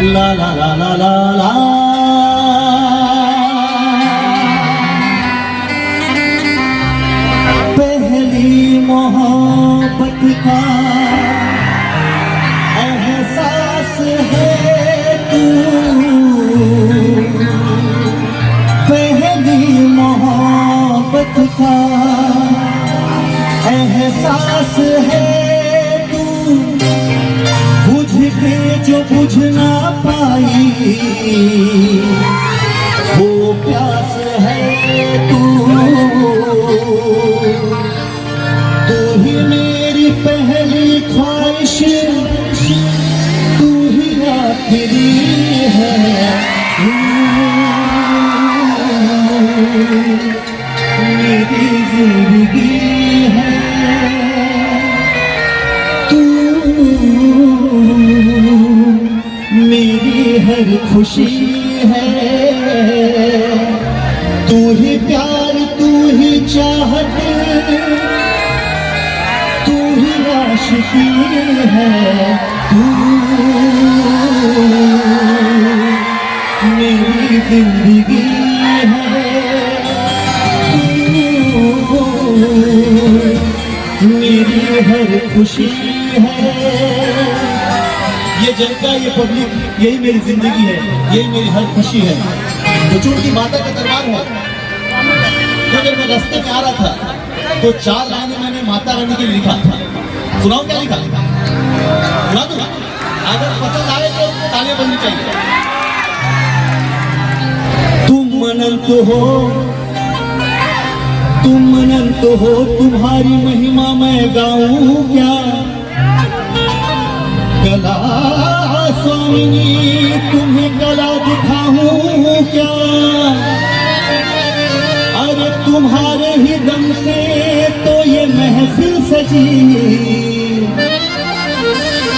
La la la la la la पहली मोहब्बत का एहसास है तू पहली मोहब्बत का एहसास है तू बुझ के जो बुझ ना पाई वो प्यास है तू ही मेरी पहली ख्वाहिश तू ही आखिरी है मेरी जिंदगी है मेरी हर खुशी है तू ही प्यार तू ही चाहत तू ही आशिकी है तू मेरी जिंदगी है तू मेरी हर खुशी है ये जनता ये पब्लिक यही मेरी जिंदगी है यही मेरी हर खुशी है तो चूंकि माता का दरबार है तो जब मैं रास्ते में आ रहा था तो 4 लाइनें मैंने माता रानी के लिए लिखा था सुनाओ क्या लिखा सुना दूं अगर पसंद आए तो तालियां बजनी चाहिए तुम अनंत हो तुम्हारी महिमा मैं गाऊं क्या कला स्वामिनी तुम्हें कला दिखाऊं क्या अरे तुम्हारे ही दम से तो ये महफिल सजी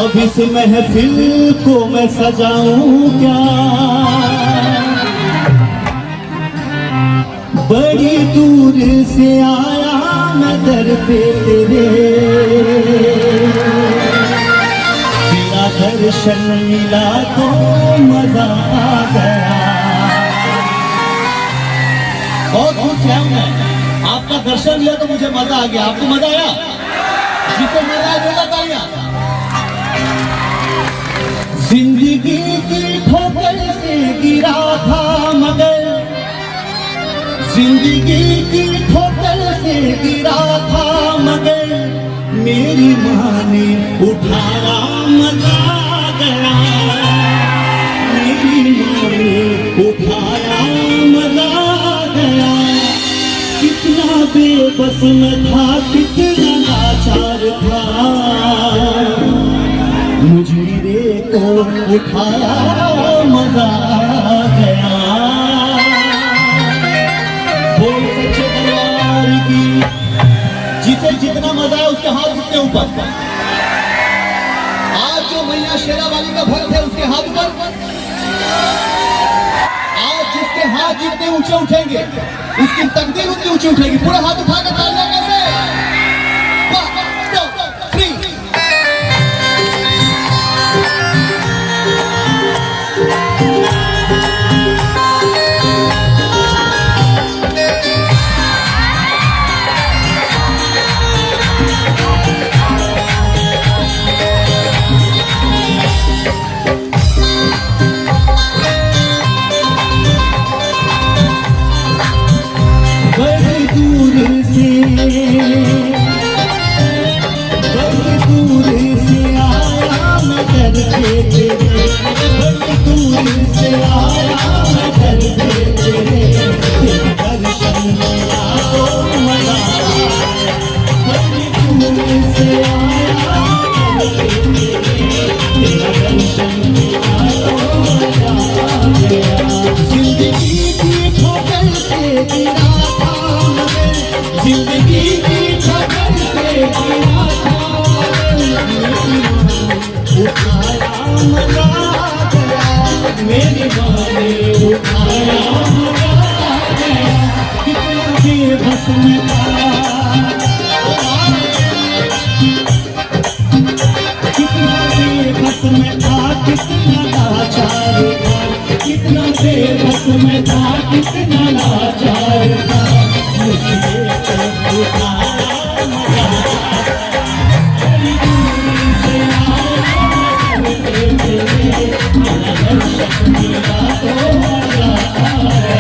अब इस महफिल को मैं सजाऊं क्या बड़ी दूर से आया मैं दर पे तेरा दर्शन मिला तो मजा आ गया बहुत खुश है मैं आपका दर्शन लिया तो मुझे मजा आ गया आपको मजा आया जिसको मजा आया बोला तालियां जिंदगी की ठोकर से गिरा था मगर जिंदगी की ठोकर से गिरा था मगर मेरी माँ ने उठाया मजा आ गया मेरी माँ ने उठाया मजा आ गया कितना बेबस में था कितना लाचार था मुझे तो उठाया मजा आ गया जिसे जितना मजा है उसके हाथ जितने ऊपर आज जो मैया शेरा वाली का भक्त है उसके हाथ ऊपर आज जिसके हाथ जितने ऊंचे उठेंगे उसकी तकदीर उतनी ऊंची उठेगी पूरा हाथ उठाकर तालियां कैसे 1 2 3 Thank you. से बड़ी दूर से आया मैं करके तेरे, बड़ी दूर से आया मैं करके तेरे दर्शन मेरा तो मजा आया। बड़ी दूर से आया करके तेरे दर्शन मेरा तो मजा आया। जिंदगी की ठोकर से गिरा था मैं, जिंदगी की ठोकर से गिरा था उठाया मजा गया, मेरी माँ ने उठाया मजा गया। कितना बेबस में था, कितना बेबस में था, कितना लाचार था, कितना बेबस में था, कितना लाचार था। मुझे तो उठाया मजा बड़ी दूर से आया मैं करके तेरे दर्शन मेरा तो मजा आया।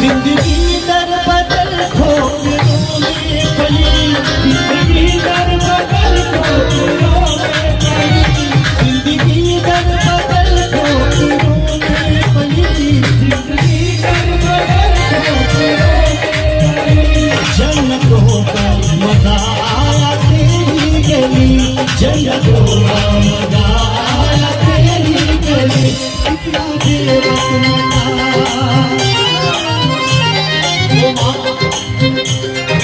जिंदगी दर बदल ठोकरों में पली, जिंदगी दर बदल ठोकरों में पली, जिंदगी दर बदल ठोकरों में पली, जिंदगी दर बदल ठोकरों में पली। जन्नतों का मजा आया तेरी गली, जन्नतों का मजा आया तेरी गली। कितना बेबस में था,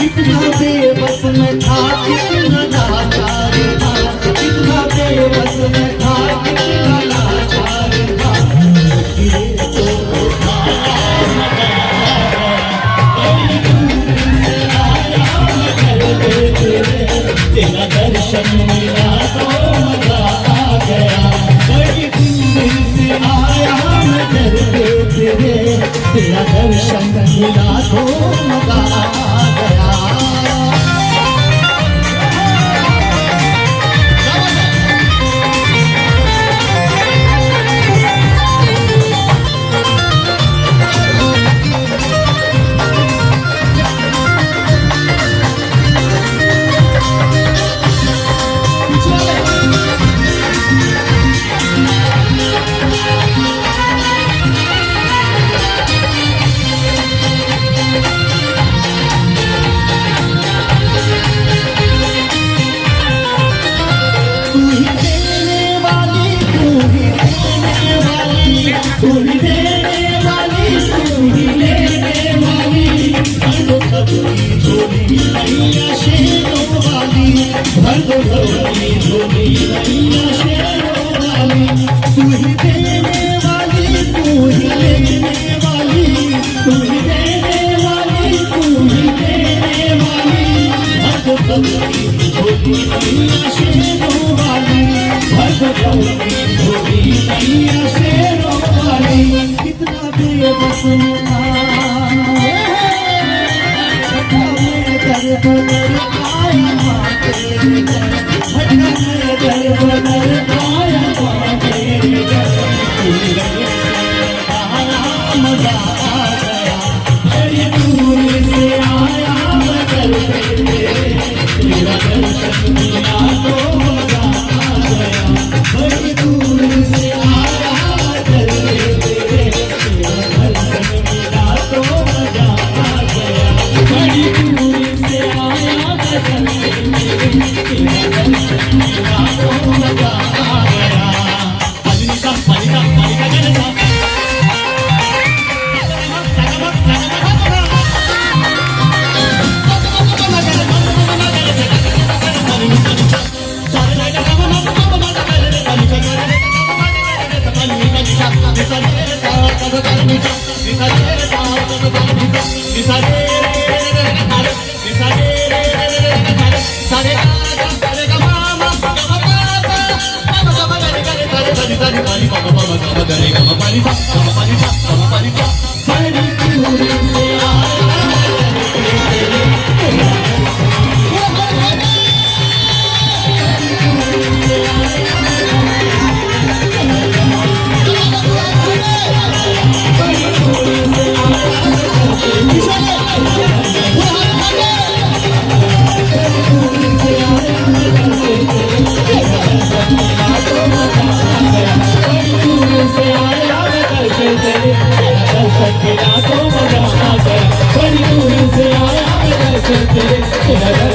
कितना बेबस में था, कितना लाचार था, कितना बेबस में था, कितना लाचार था। गिरे तो उठाया मजा आया, बड़ी दूर से आया मैं करके तेरे, तेरा दर्शन मेरा तो मजा आ गया। बड़ी दूर से आया मैं करके तेरे, तेरा दर्शन मेरा तो मजा आ गया। तू ही देने वाली, तू ही देने वाली, तू ही देने वाली, तू ही लेने वाली। भर दो सबकी झोली मैया शेरों वाली, भर दो सबकी झोली मैया शेरों वाली। तू ही देने वाली, तू ही लेने वाली, तू ही देने वाली, तू ही लेने वाली। भर दो सबकी झोली मैया शेरों वाली, भर दो सबकी झोली मैया शेरों वाली। कितना बेबस में था, भटका में दर बदर आया माँ तेरे दर, भटका में दर बदर आया माँ तेरे दर। आया मजा आ गया, बड़ी दूर से आया मैं करके तेरे, तेरा दर्शन मेरा तो मजा आ गया। बड़ी दूर से आया मैं करके तेरे, तेरा दर्शन मेरा तो मजा आ गया। बड़ी दूर से आया मैं करके तेरे, तेरा दर्शन मेरा तो मजा आ गया। पलिका पलिका पलिका जनता सारे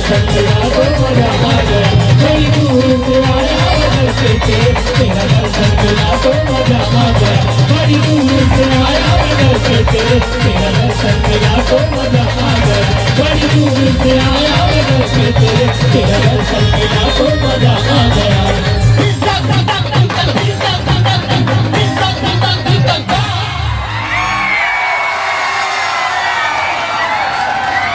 दर्शन मिला तो मजा आ गया, बड़ी दूर से आया बदल से तेरा दर्शन मिला तो मजा आ गया, बड़ी दूर से आया बदल से तेरा दर्शन मिला तो मजा आ गया, बड़ी दूर से आया बदल से तेरा दर्शन मिला तो मजा आ गया।